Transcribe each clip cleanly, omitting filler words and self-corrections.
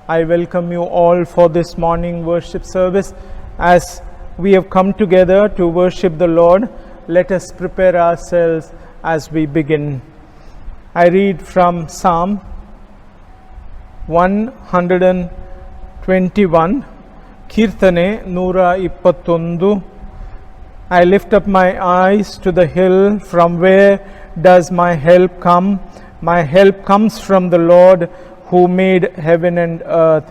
I welcome you all for this morning worship service. As we have come together to worship the Lord, let us prepare ourselves as we begin. I read from Psalm 121, Kirtane 121. I lift up my eyes to the hill, from where does my help come? My help comes from the Lord who made heaven and earth.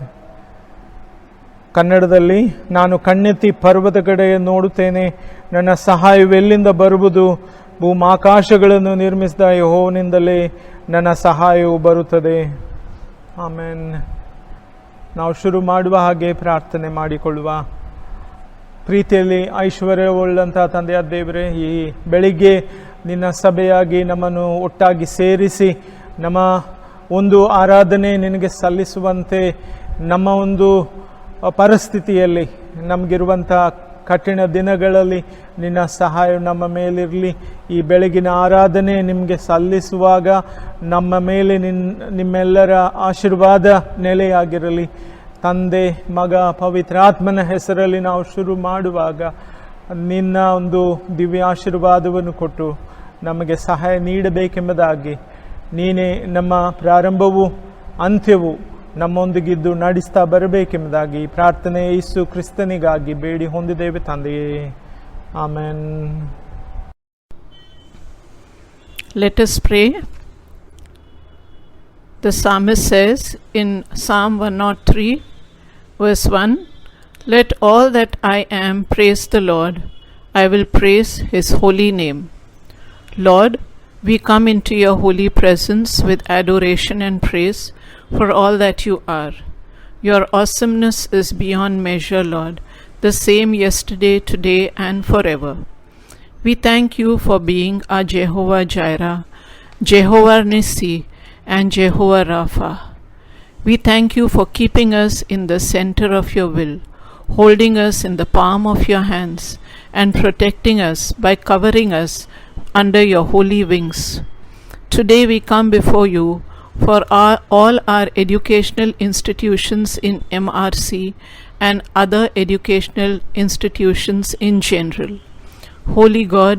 ಕನ್ನಡದಲ್ಲಿ ನಾನು ಕಣ್ಣೆತ್ತಿ ಪರ್ವತ ಕಡೆ ನೋಡುತ್ತೇನೆ, ನನ್ನ ಸಹಾಯವೆಲ್ಲಿಂದ ಬರುವುದು? ಭೂಮಾಕಾಶಗಳನ್ನು ನಿರ್ಮಿಸಿದ ಯೆಹೋವನಿಂದಲೇ ನನ್ನ ಸಹಾಯವು ಬರುತ್ತದೆ. ಆಮೆನ್. ನಾವು ಶುರು ಮಾಡುವ ಹಾಗೆ ಪ್ರಾರ್ಥನೆ ಮಾಡಿಕೊಳ್ಳುವ. ಪ್ರೀತಿಯಲ್ಲಿ ಐಶ್ವರ್ಯವುಳ್ಳಂಥ ತಂದೆಯ ದೇವರೇ, ಈ ಬೆಳಿಗ್ಗೆ ನಿನ್ನ ಸಭೆಯಾಗಿ ನಮ್ಮನ್ನು ಒಟ್ಟಾಗಿ ಸೇರಿಸಿ ನಮ್ಮ ಒಂದು ಆರಾಧನೆ ನಿನಗೆ ಸಲ್ಲಿಸುವಂತೆ ನಮ್ಮ ಒಂದು ಪರಿಸ್ಥಿತಿಯಲ್ಲಿ ನಮಗಿರುವಂಥ ಕಠಿಣ ದಿನಗಳಲ್ಲಿ ನಿನ್ನ ಸಹಾಯ ನಮ್ಮ ಮೇಲಿರಲಿ. ಈ ಬೆಳಗಿನ ಆರಾಧನೆ ನಿಮಗೆ ಸಲ್ಲಿಸುವಾಗ ನಮ್ಮ ಮೇಲೆ ನಿಮ್ಮೆಲ್ಲರ ಆಶೀರ್ವಾದ ನೆಲೆಯಾಗಿರಲಿ. ತಂದೆ, ಮಗ, ಪವಿತ್ರಾತ್ಮನ ಹೆಸರಲ್ಲಿ ನಾವು ಶುರು ಮಾಡುವಾಗ ನಿನ್ನ ಒಂದು ದಿವ್ಯ ಆಶೀರ್ವಾದವನ್ನು ಕೊಟ್ಟು ನಮಗೆ ಸಹಾಯ ನೀಡಬೇಕೆಂಬುದಾಗಿ, ನೀನೇ ನಮ್ಮ ಪ್ರಾರಂಭವೂ ಅಂತ್ಯವೂ ನಮ್ಮೊಂದಿಗಿದ್ದು ನಡೆಸ್ತಾ ಬರಬೇಕೆಂಬುದಾಗಿ ಪ್ರಾರ್ಥನೆ ಯೇಸು ಕ್ರಿಸ್ತನಿಗಾಗಿ ಬೇಡಿ ಹೊಂದಿದ್ದೇವೆ ತಂದೆಯೇ. Amen. Let us pray. The psalmist says in Psalm 103 verse 1, "Let all that I am praise the Lord. I will praise his holy name." Lord, we come into your holy presence with adoration and praise for all that you are. Your awesomeness is beyond measure, Lord, the same yesterday, today, and forever. We thank you for being our Jehovah Jireh, Jehovah Nissi, and Jehovah Rapha. We thank you for keeping us in the center of your will, holding us in the palm of your hands, and protecting us by covering us under your holy wings. Today we come before you for all our educational institutions in MRC and other educational institutions in general. Holy God,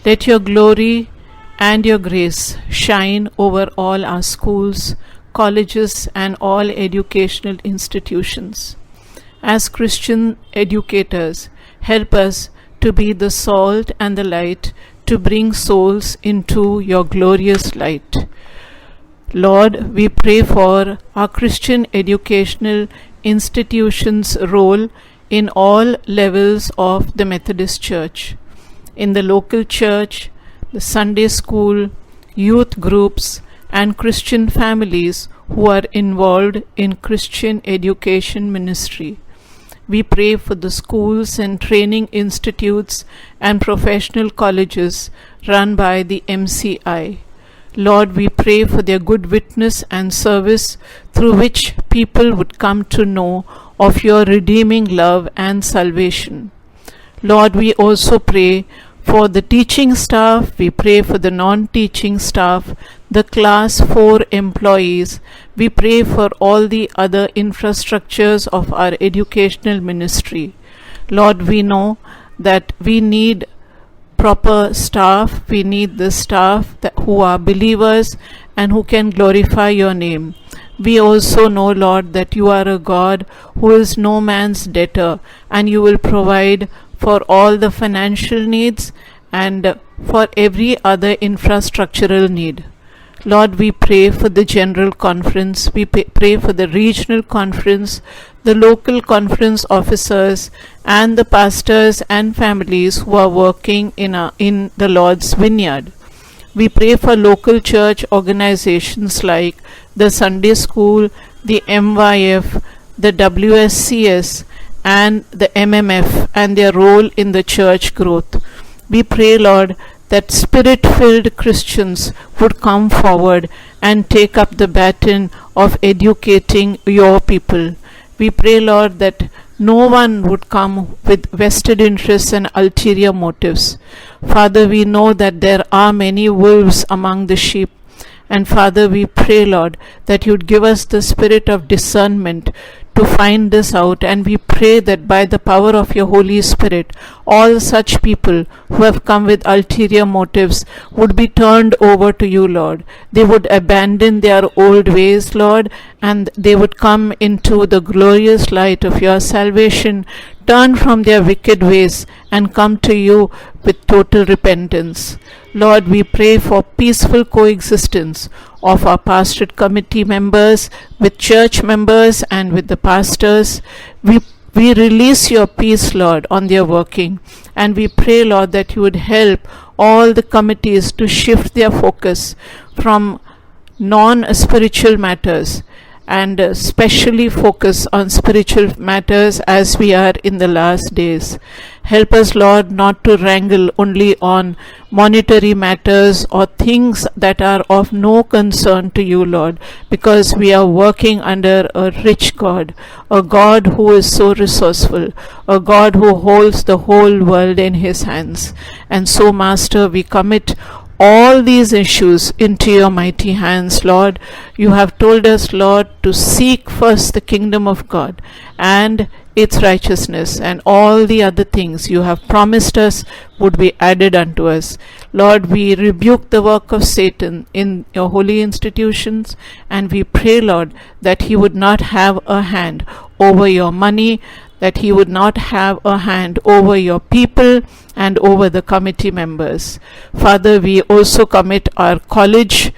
let your glory and your grace shine over all our schools, colleges, and all educational institutions. As Christian educators, help us to be the salt and the light to bring souls into your glorious light. Lord, we pray for our Christian educational institutions' role in all levels of the Methodist Church, in the local church, the Sunday school, youth groups, and Christian families who are involved in Christian education ministry. We pray for the schools and training institutes and professional colleges run by the MCI. Lord, we pray for their good witness and service through which people would come to know of your redeeming love and salvation. Lord, we also pray for the teaching staff, we pray for the non-teaching staff, the class 4 employees. We pray for all the other infrastructures of our educational ministry. Lord, we know that we need proper staff. We need the staff who are believers and who can glorify your name. We also know, Lord, that you are a God who is no man's debtor, and you will provide for all the financial needs and for every other infrastructural need. Lord, we pray for the general conference, we pray for the regional conference, the local conference officers, and the pastors and families who are working in the Lord's vineyard. We pray for local church organizations like the Sunday school, the MYF, the WSCS, and the MMF, and their role in the church growth. We pray, Lord, that spirit-filled Christians would come forward and take up the baton of educating your people. We pray, Lord, that no one would come with vested interests and ulterior motives. Father, we know that there are many wolves among the sheep, And Father, we pray, Lord, that you'd give us the spirit of discernment to find this out, and we pray that by the power of your Holy Spirit, all such people who have come with ulterior motives would be turned over to you, Lord. They would abandon their old ways, Lord, and they would come into the glorious light of your salvation, turn from their wicked ways, and come to you with total repentance. Lord, we pray for peaceful coexistence of our pastorate committee members with church members and with the pastors. We release your peace, Lord, on their working, and we pray, Lord, that you would help all the committees to shift their focus from non-spiritual matters and specially focus on spiritual matters as we are in the last days. Help us, Lord, not to wrangle only on monetary matters or things that are of no concern to you, Lord, because we are working under a rich God, a God who is so resourceful, a God who holds the whole world in his hands. And so, Master, we commit all these issues into your mighty hands, Lord. You have told us, Lord, to seek first the kingdom of God and its righteousness, and all the other things you have promised us would be added unto us. Lord, we rebuke the work of Satan in your holy institutions, and we pray, Lord, that he would not have a hand over your money, that he would not have a hand over your people and over the committee members. Father, we also commit our college,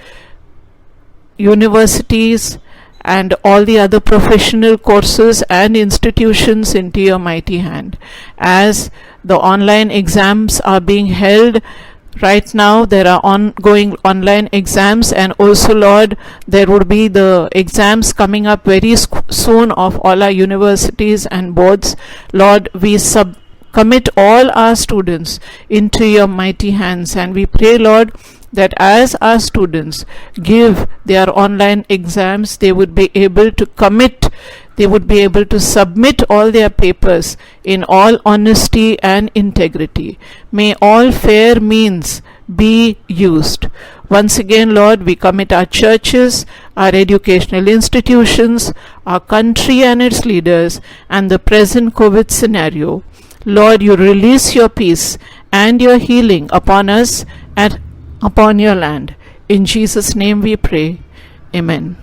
universities, and all the other professional courses and institutions into your mighty hand. As the online exams are being held, right now there are ongoing online exams, and also, Lord, there would be the exams coming up very soon of all our universities and boards. Lord, we commit all our students into your mighty hands, and we pray, Lord, that as our students give their online exams, they would be able to commit, they would be able to submit all their papers in all honesty and integrity. May all fair means be used. Once again, Lord, we commit our churches, our educational institutions, our country and its leaders, and the present COVID scenario. Lord, you release your peace and your healing upon us and upon your land. In Jesus' name we pray. Amen.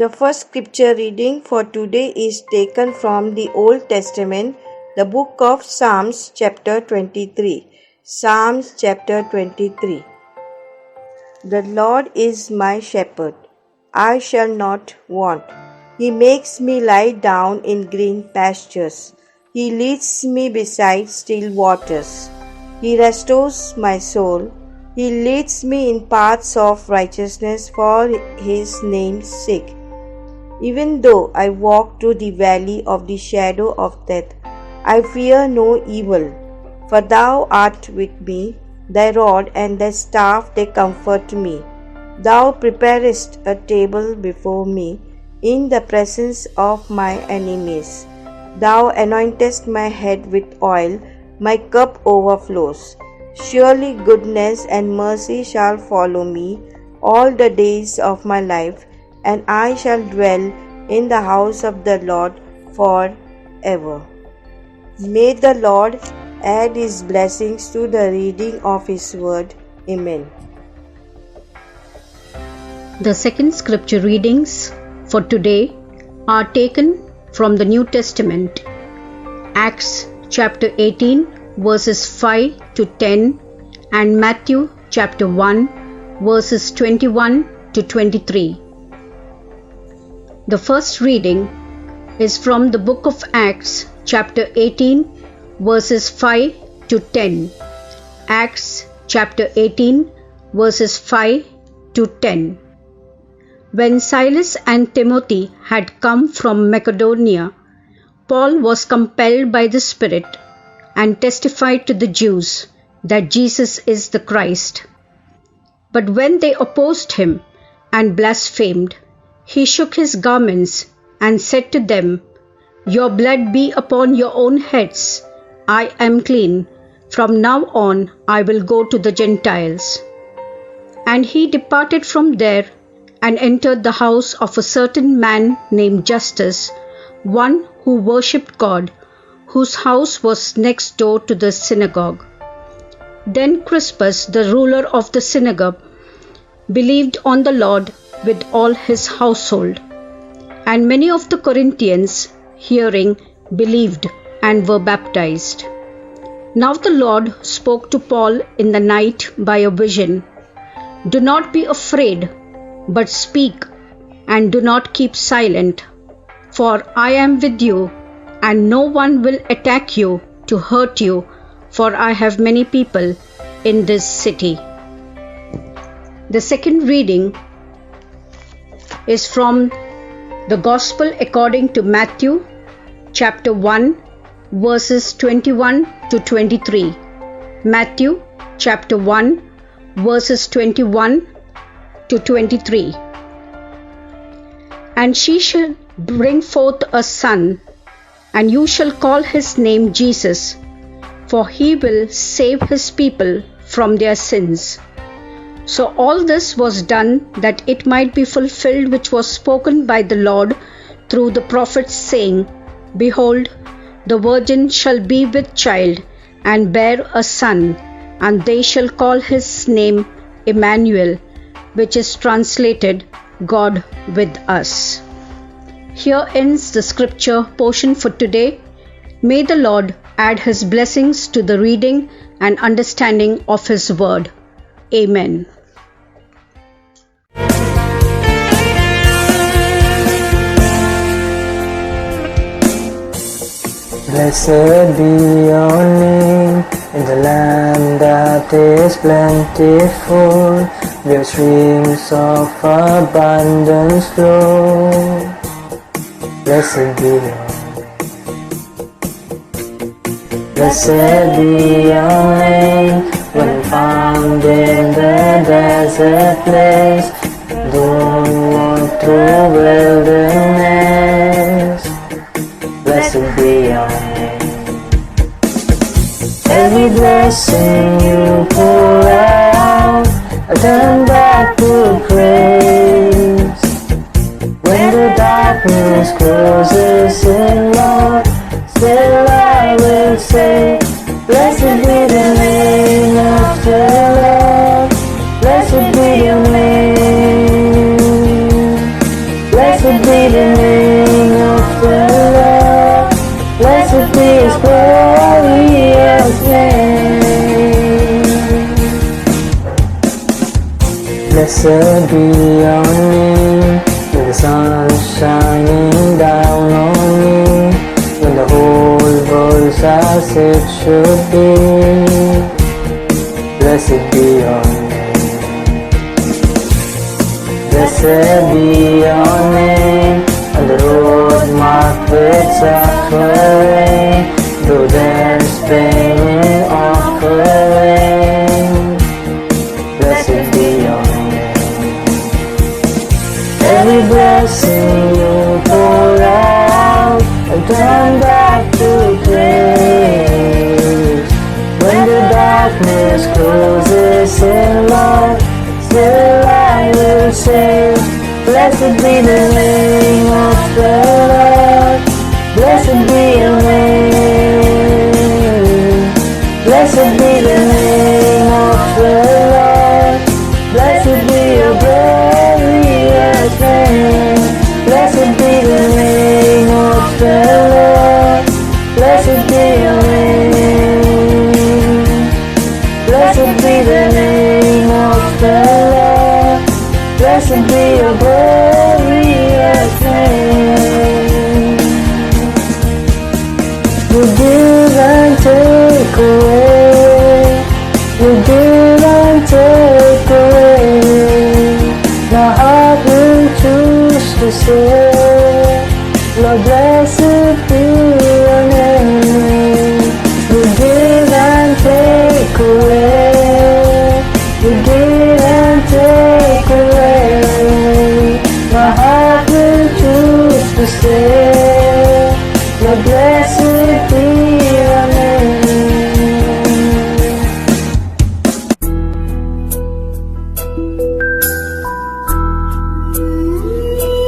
The first scripture reading for today is taken from the Old Testament, the book of Psalms chapter 23. Psalms chapter 23. The Lord is my shepherd, I shall not want. He makes me lie down in green pastures. He leads me beside still waters. He restores my soul. He leads me in paths of righteousness for his name's sake. Even though I walk through the valley of the shadow of death, I fear no evil, for thou art with me. Thy rod and thy staff, they comfort me. Thou preparest a table before me in the presence of my enemies. Thou anointest my head with oil, my cup overflows. Surely goodness and mercy shall follow me all the days of my life, and I shall dwell in the house of the Lord forever. May the Lord add his blessings to the reading of his word. Amen. The second scripture readings for today are taken from the New Testament, Acts chapter 18 verses 5 to 10 and Matthew chapter 1 verses 21 to 23. The first reading is from the book of Acts chapter 18 verses 5 to 10. Acts chapter 18 verses 5 to 10. When Silas and Timothy had come from Macedonia, Paul was compelled by the Spirit and testified to the Jews that Jesus is the Christ. But when they opposed him and blasphemed, he shook his garments and said to them, Your blood be upon your own heads. I am clean. From now on I will go to the Gentiles. And he departed from there and entered the house of a certain man named Justus, one who worshipped God, whose house was next door to the synagogue. Then Crispus, the ruler of the synagogue, believed on the Lord with all his household. And many of the Corinthians, hearing, believed and were baptized. Now the Lord spoke to Paul in the night by a vision. Do not be afraid, but speak, and do not keep silent, for I am with you, and no one will attack you to hurt you, for I have many people in this city. The second reading is from the Gospel according to Matthew, chapter 1, verses 21 to 23. Matthew, chapter 1, verses 21 to 23. And she shall bring forth a son, and you shall call his name Jesus, for he will save his people from their sins. So all this was done that it might be fulfilled which was spoken by the Lord through the prophets, saying, Behold, the virgin shall be with child, and bear a son, and they shall call his name Emmanuel, which is translated God with us. Here ends the scripture portion for today. May the Lord add his blessings to the reading and understanding of his word. Amen. Blessed be your name in the land that is plentiful, where streams of abundance flow. Blessed be your name. Blessed be your name when found in the desert place. Don't walk through wilderness. Blessed be your name. Every blessing you pour out, I turn back to praise. When the darkness closes in, Lord, still I will say, blessed be the name of the Lord. Blessed be your name. Blessed as it should be. Blessed be your name. Blessed be your name. On the road marked with suffering, though there's pain in offering, blessed be your name. Every blessing you pour out and turn back to praise. When the darkness closes in, Lord, still I will say, blessed be the name of the Lord. Blessed be your name. Blessed be the name of the Lord. Blessed be your glorious name. Blessed be the name of the Lord. Blessed be your name. Blessed be the name of the Lord. Blessed be your glorious name. You give and take away. You give and take away. My heart will choose to say, Lord, blessed be your name. You give and take away. You give and take away. My heart will choose to say, Lord, blessed be your name.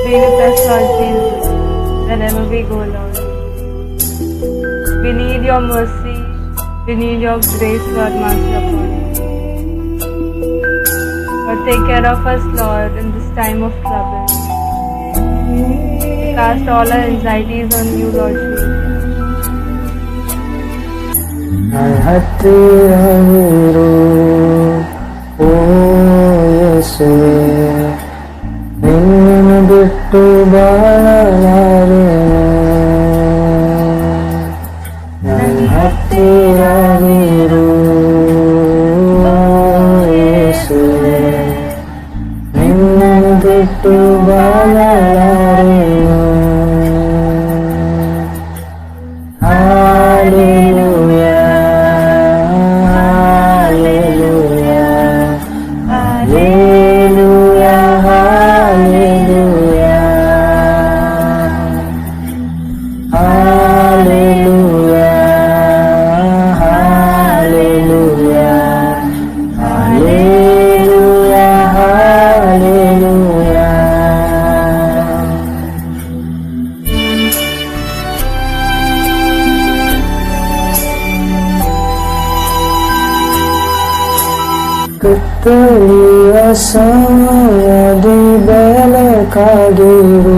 Be with us, Lord Jesus, wherever we go, Lord. We need your mercy. We need your grace, Lord, Master, upon us. Lord, take care of us, Lord, in this time of trouble. We cast all our anxieties on you, Lord Jesus. ನನ್ನ ಹತ್ತಿರವಿರು ಓ ಯೇಸುವೆ, ನಿನ್ನನ್ನು ಬಿಟ್ಟು ಬಾಳಲಾರೆನು. ನನ್ನ ಹತ್ತಿರವಿರು ಓ ಯೇಸುವೆ, ನಿನ್ನನ್ನು ಬಿಟ್ಟು ಬಾಳಲಾರೆನು. Hallelujah. ಕತ್ತಲೆಯ ಸಮಯದಿ ಬೆಳಕಾಗಿರು,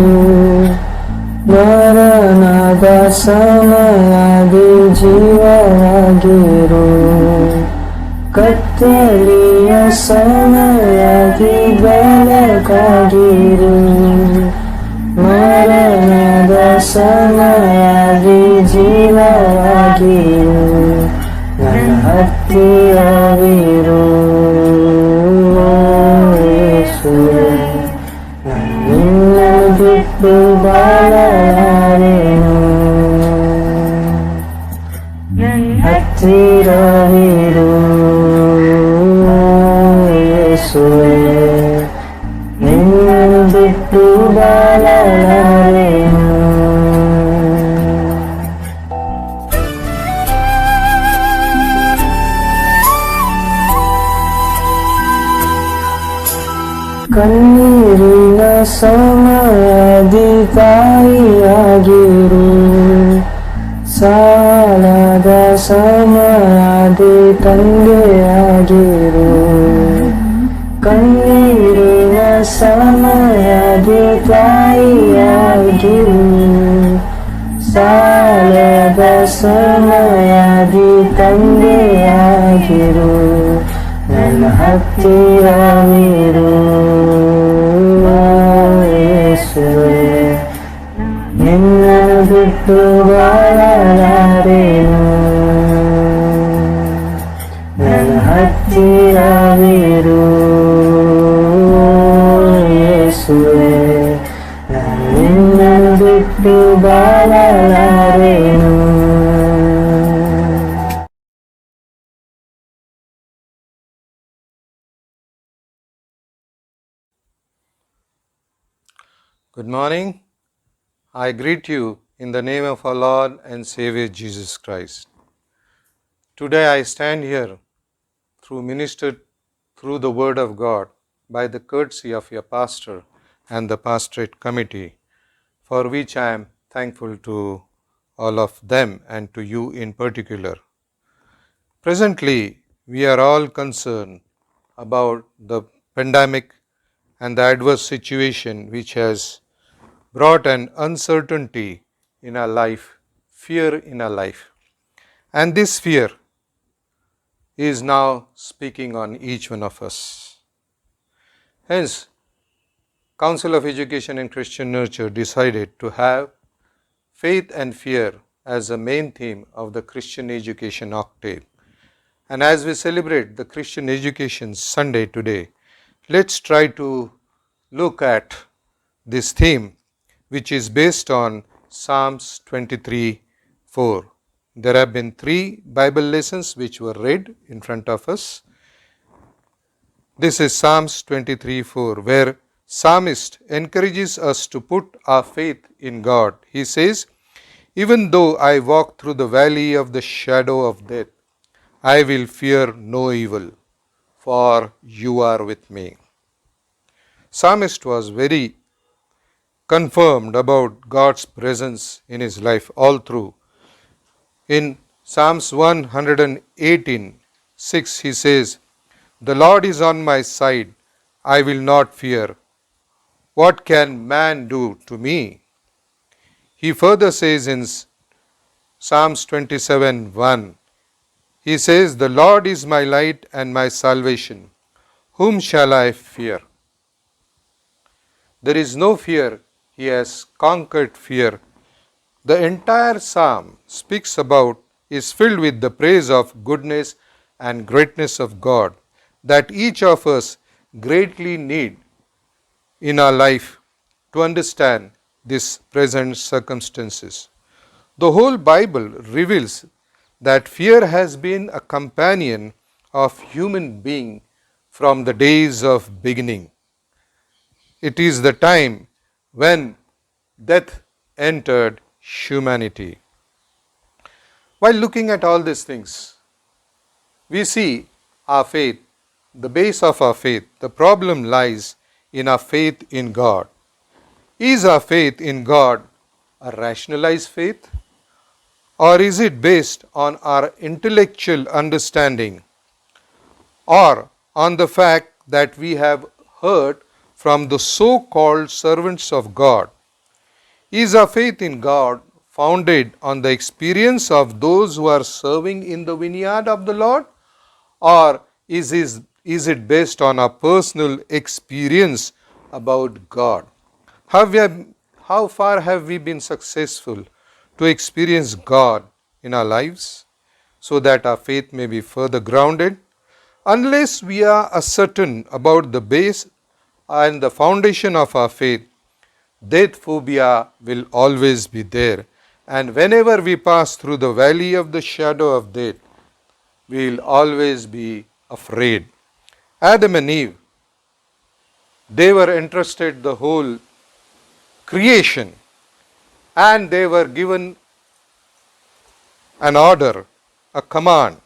ಮರಣದ ಸಮಯದಿ ಜೀವವಾಗಿರು. ಕತ್ತಲೆಯ ಸಮಯದಿ ಬೆಳಕಾಗಿರು, ಮರಣದ ಸಮಯದಿ ಜೀವವಾಗಿರು. ನನ್ನ ಹತ್ತಿರವಿರು ಯೇಸುವೆ, ನಿನ್ನನ್ನು ಬಿಟ್ಟು ಬಾಳಲಾರೆನು. ನನ್ನ ಹತ್ತಿರವಿರು ಯೇಸುವೆ, ನಿನ್ನನ್ನು ಬಿಟ್ಟು ಬಾಳಲಾರೆನು. ಕಣ್ಣೀರಿನ ಸಮಯದಿ ತಾಯಿಯಾಗಿರು, ಸಾಲದ ಸಮಯದಿ ತಂದೆಯಾಗಿರು. ಕಣ್ಣೀರಿನ ಸಮಯದಿ ತಾಯಿಯಾಗಿರು, ಸಾಲದ ಸಮಯದಿ ತಂದೆಯಾಗಿರು. ನನ್ನ ಹತ್ತಿರವಿರು ಯೇಸುವೆ, ನಿನ್ನನ್ನು ಬಿಟ್ಟು ಬಾಳಲಾರೆನು. dobaरा लहरें हो। Good morning. I greet you in the name of our Lord and Savior Jesus Christ. Today I stand here ministered through the Word of God by the courtesy of your pastor and the pastorate committee, for which I am thankful to all of them and to you in particular. Presently, we are all concerned about the pandemic and the adverse situation which has brought an uncertainty in our life, fear in our life. And this fear is now speaking on each one of us. Hence, Council of Education and Christian Nurture decided to have faith and fear as a main theme of the Christian Education Octave. And as we celebrate the Christian Education Sunday today, let's try to look at this theme, which is based on Psalms 23:4. There have been 3 Bible lessons which were read in front of us. This is Psalms 23:4, where psalmist encourages us to put our faith in God. He says, "Even though I walk through the valley of the shadow of death, I will fear no evil, for you are with me." Psalmist was very confirmed about God's presence in his life all through. In Psalms 118:6 he says, "The Lord is on my side, I will not fear. What can man do to me?" He further says in Psalms 27:1, he says, "The Lord is my light and my salvation. Whom shall I fear?" There is no fear. He has conquered fear. The entire psalm speaks about, is filled with the praise of goodness and greatness of God that each of us greatly need in our life to understand these present circumstances. The whole Bible reveals that fear has been a companion of human being from the days of beginning. It is the time when death entered humanity. While looking at all these things, we see our faith, the base of our faith. The problem lies in our faith in God. Is our faith in God a rationalized faith, or is it based on our intellectual understanding, or on the fact that we have heard from the so-called servants of God? Is our faith in God founded on the experience of those who are serving in the vineyard of the Lord, or is it based on our personal experience about God? How far have we been successful to experience God in our lives so that our faith may be further grounded? Unless we are certain about the base and the foundation of our faith, death phobia will always be there. And whenever we pass through the valley of the shadow of death, we will always be afraid. Adam and Eve, they were entrusted the whole creation, and they were given an order, a command.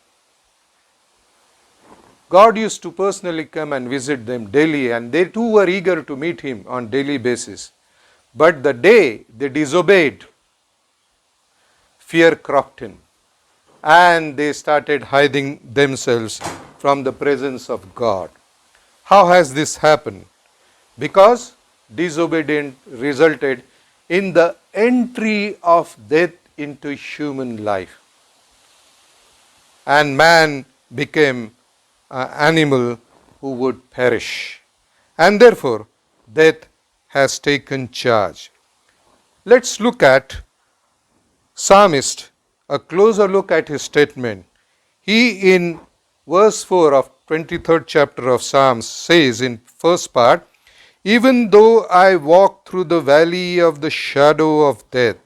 God used to personally come and visit them daily, and they too were eager to meet him on daily basis. But the day they disobeyed, fear cropped in, and they started hiding themselves from the presence of God. How has this happened? Because disobedience resulted in the entry of death into human life, and man became an animal who would perish, and therefore death has taken charge. Let's look at psalmist, a closer look at his statement. He, in verse 4 of 23rd chapter of Psalms, says in first part, "Even though I walk through the valley of the shadow of death.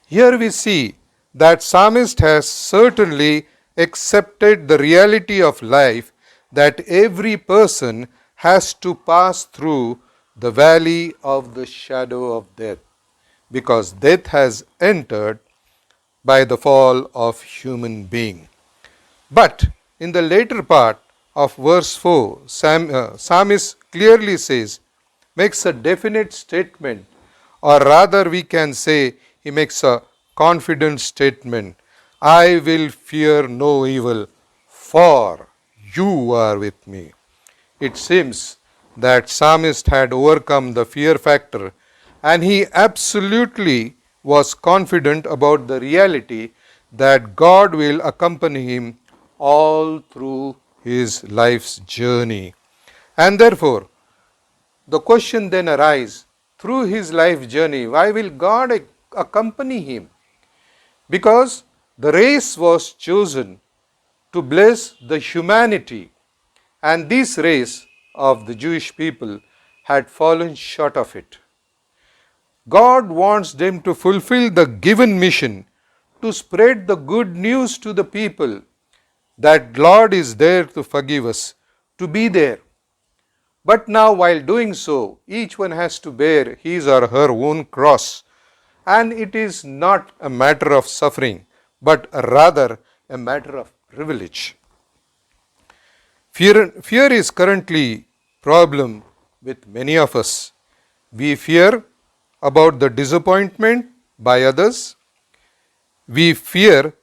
Here we see that psalmist has certainly accepted the reality of life, that every person has to pass through the valley of the shadow of death, because death has entered by the fall of human being. But in the later part of verse 4, psalmist clearly makes a definite statement, or rather we can say he makes a confident statement. I will fear no evil, for you are with me. It seems that psalmist had overcome the fear factor, and he absolutely was confident about the reality that God will accompany him all through his life's journey. And therefore, the question then arises, through his life journey, why will God accompany him? Because the race was chosen to bless the humanity, and this race of the Jewish people had fallen short of it. God wants them to fulfill the given mission to spread the good news to the people that Lord is there to forgive us, to be there. But now, while doing so, each one has to bear his or her own cross, and it is not a matter of suffering, but rather a matter of privilege. Fear is currently problem with many of us. We fear about the disappointment by others. We fear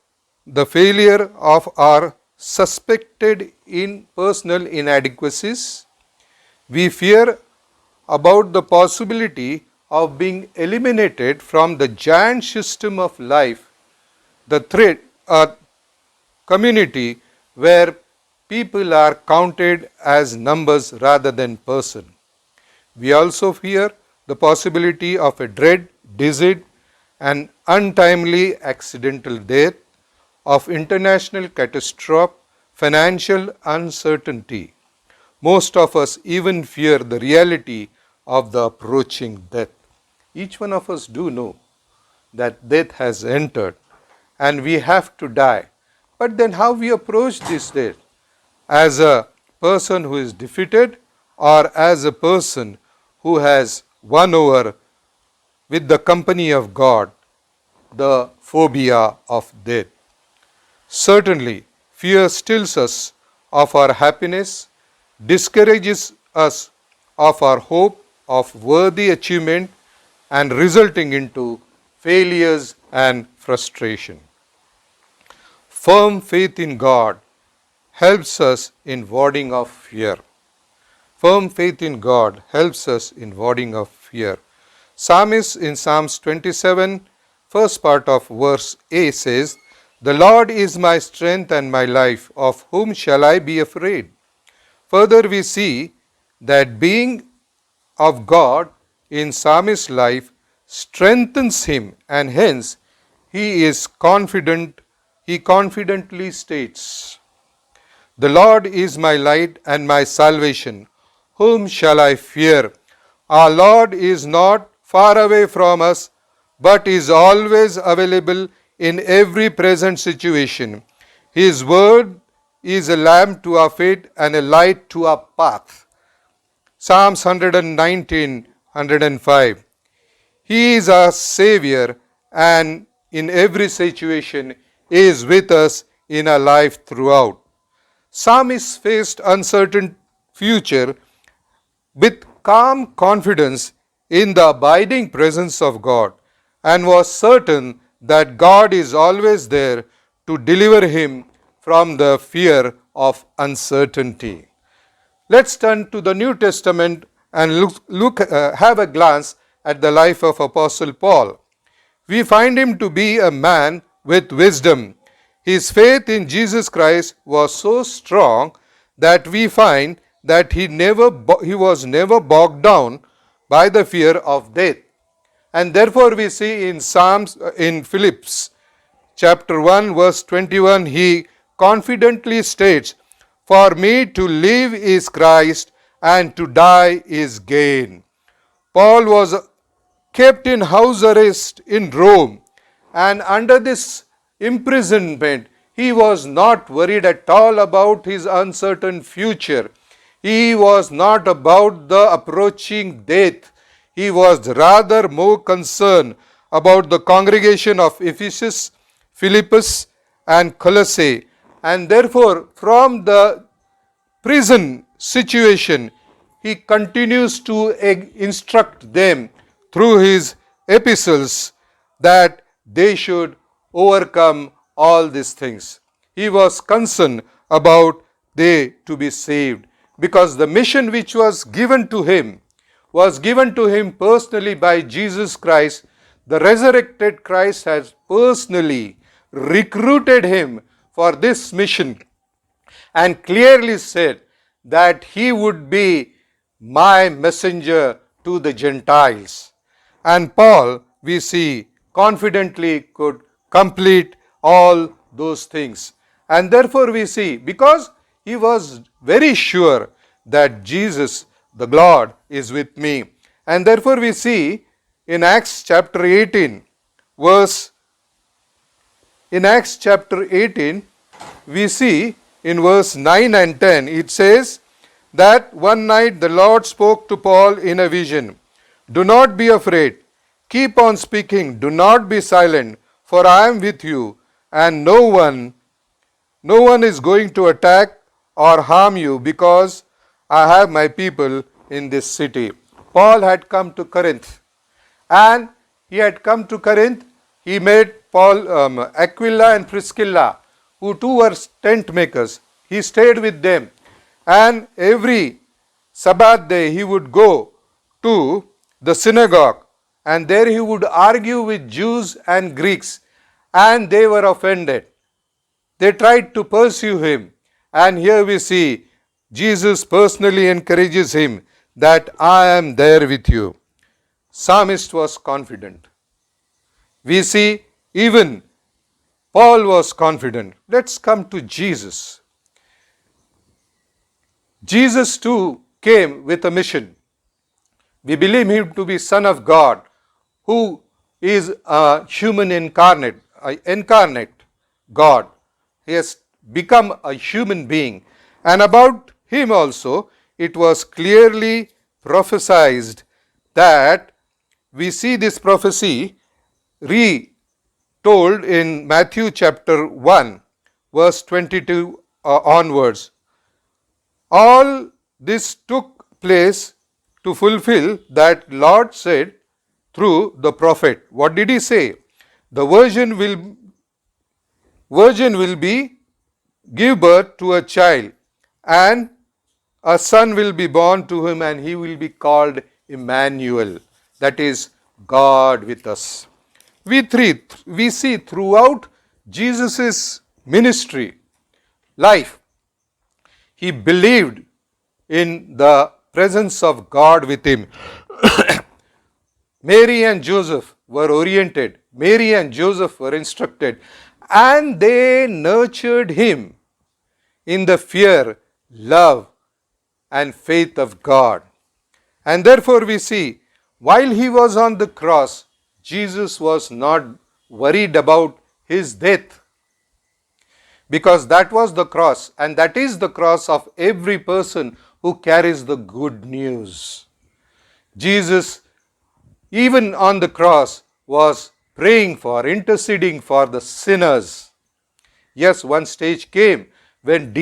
the failure of our suspected personal inadequacies. We fear about the possibility of being eliminated from the giant system of life, the threat, community where people are counted as numbers rather than person. We also fear the possibility of a dread, disease, and untimely accidental death, of international catastrophe, financial uncertainty. Most of us even fear the reality of the approaching death. Each one of us do know that death has entered and we have to die. But then how we approach this death? As a person who is defeated, or as a person who has won over with the company of God the phobia of death. Certainly, fear steals us of our happiness, discourages us of our hope of worthy achievement, and resulting into failures and frustration. Firm faith in God helps us in warding off fear. Firm faith in God helps us in warding off fear. Psalmist in Psalms 27, first part of verse A says, "The Lord is my strength and my life, of whom shall I be afraid?" Further we see that being of God in psalmist's life strengthens him, and hence he confidently states, "The Lord is my light and my salvation, whom shall I fear?" Our Lord is not far away from us, but is always available in every present situation. His word is a lamp to our feet and a light to our path. Psalms 119, 105. He is our Savior, and in every situation is with us in our life throughout. Psalmist faced uncertain future with calm confidence in the abiding presence of God, and was certain that God is always there to deliver him from the fear of uncertainty. Let's turn to the New Testament and have a glance at the life of Apostle Paul. We find him to be a man with wisdom. His faith in Jesus Christ was so strong that we find that he was never bogged down by the fear of death. And therefore we see in Philippians chapter 1 verse 21, he confidently states, "For me to live is Christ, and to die is gain." Paul was kept in house arrest in Rome, and under this imprisonment, he was not worried at all about his uncertain future. He was not about the approaching death. He was rather more concerned about the congregation of Ephesus, Philippus, and Colossae. And therefore, from the prison situation, he continues to instruct them through his epistles that they should overcome all these things. He was concerned about they to be saved, because the mission which was given to him personally by Jesus Christ. The resurrected Christ has personally recruited him for this mission and clearly said that he would be my messenger to the Gentiles. And Paul, we see, confidently could complete all those things. And therefore we see, because he was very sure that Jesus, the Lord, is with me. And therefore we see in Acts chapter 18, we see in verse 9 and 10, it says that one night the Lord spoke to Paul in a vision. Do not be afraid. Keep on speaking. Do not be silent, for I am with you, and no one is going to attack or harm you, because I have my people in this city. Paul had come to Corinth, and he met Aquila and Priscilla, who too were tent makers. He stayed with them, and every Sabbath day he would go to the synagogue, and there he would argue with Jews and Greeks, and they were offended. They tried to pursue him, and here we see Jesus personally encourages him that I am there with you. Psalmist was confident. We see even Paul was confident. Let's come to Jesus. Jesus too came with a mission. We believe him to be Son of God, who is a human incarnate God. He has become a human being. And about him also, it was clearly prophesied that we see this prophecy retold in Matthew chapter 1, verse 22 onwards. All this took place to fulfill that Lord said through the prophet. What did he say? The virgin will give birth to a child, and a son will be born to him, and he will be called Emmanuel, that is, God with us. We see throughout Jesus' ministry life, he believed in the presence of God with him. Mary and Joseph were oriented, Mary and Joseph were instructed, and they nurtured him in the fear, love, and faith of God. And therefore we see, while he was on the cross, Jesus was not worried about his death, because that was the cross, and that is the cross of every person who carries the good news. Jesus, even on the cross, was praying for, interceding for the sinners. Yes, one stage came when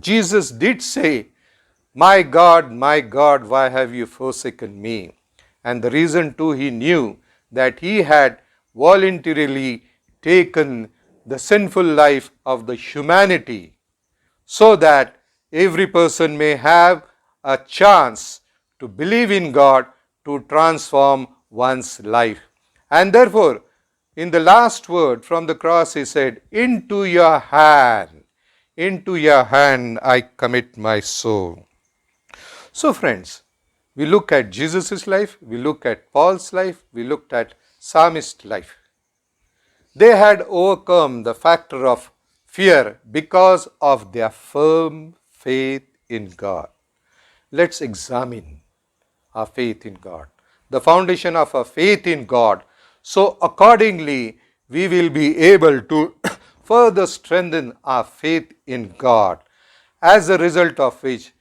Jesus did say, my God, why have you forsaken me? And the reason too, he knew that he had voluntarily taken the sinful life of the humanity, so that every person may have a chance to believe in God to transform one's life. And therefore, in the last word from the cross, he said, into your hand I commit my soul. So friends, we look at Jesus' life, we look at Paul's life, we looked at Psalmist's life. They had overcome the factor of fear because of their firm faith in God. Let's examine our faith in God. the foundation of our faith in God. So accordingly, we will be able to further strengthen our faith in God, as a result of which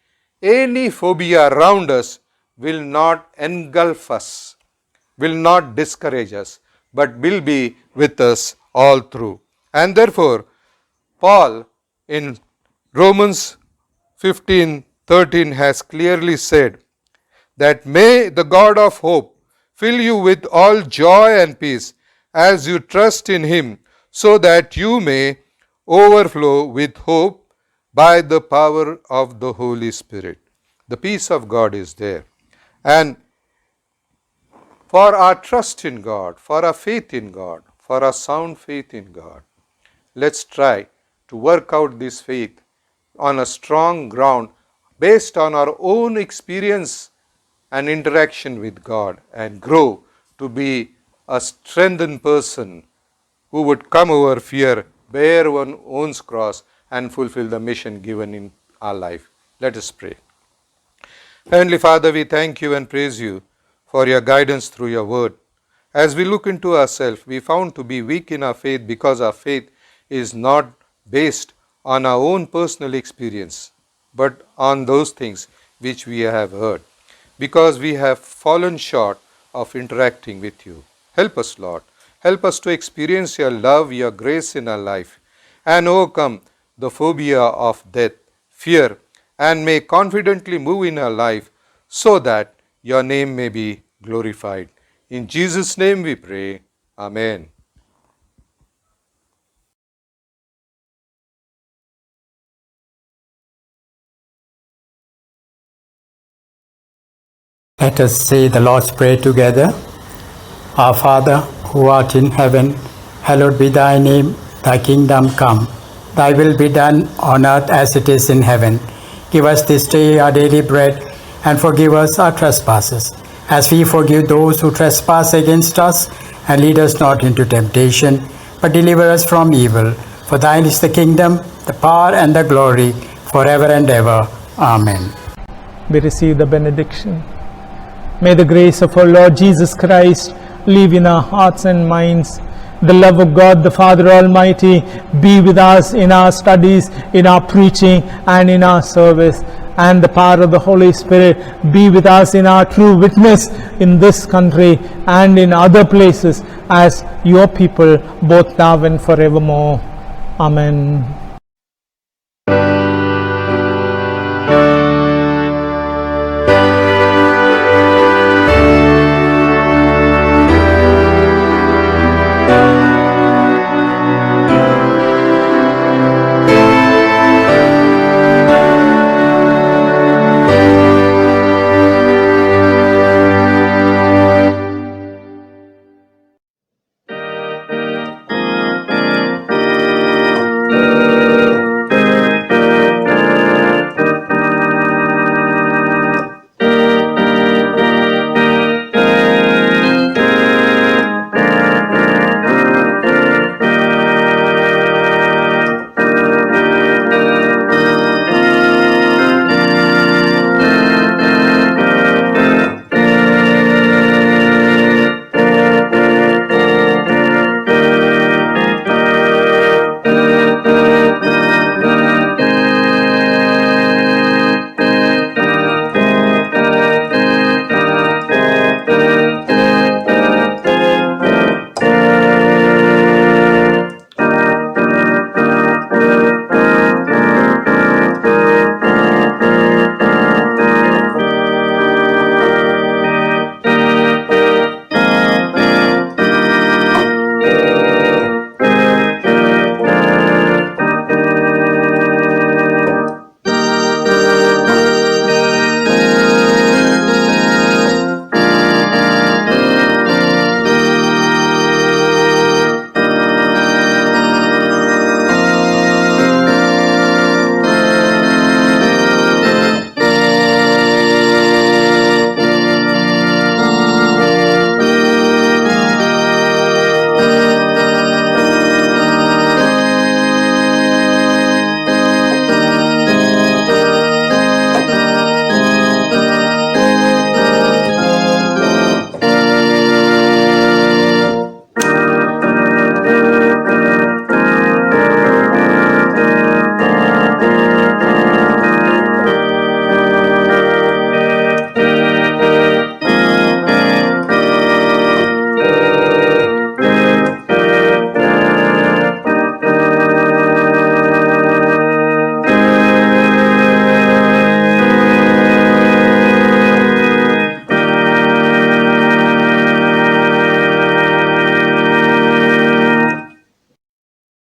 any phobia around us will not engulf us, will not discourage us, but will be with us all through. And therefore, Paul in Romans 15:13 has clearly said that may the God of hope fill you with all joy and peace as you trust in him, so that you may overflow with hope by the power of the Holy Spirit. The peace of God is there. And for our trust in God, for our faith in God, for our sound faith in God, let's try to work out this faith on a strong ground based on our own experience and interaction with God, and grow to be a strengthened person who would come over fear, bear one's own cross, and fulfill the mission given in our life. Let us pray. Heavenly Father, we thank you and praise you for your guidance through your word. As we look into ourselves, we found to be weak in our faith because our faith is not based on our own personal experience, but on those things which we have heard, because we have fallen short of interacting with you. Help us, Lord. Help us to experience your love, your grace in our life, and overcome the phobia of death, fear, and may confidently move in our life so that your name may be glorified. In Jesus' name we pray. Amen. Let us say the Lord's Prayer together. Our Father, who art in heaven, hallowed be thy name. Thy kingdom come. Thy will be done on earth as it is in heaven. Give us this day our daily bread, and forgive us our trespasses, as we forgive those who trespass against us. And lead us not into temptation, but deliver us from evil. For thine is the kingdom, the power, and the glory, forever and ever. Amen. We receive the benediction. May the grace of our Lord Jesus Christ live in our hearts and minds. The love of God, the Father Almighty, be with us in our studies, in our preaching, and in our service. And the power of the Holy Spirit be with us in our true witness in this country and in other places as your people, both now and forevermore. Amen.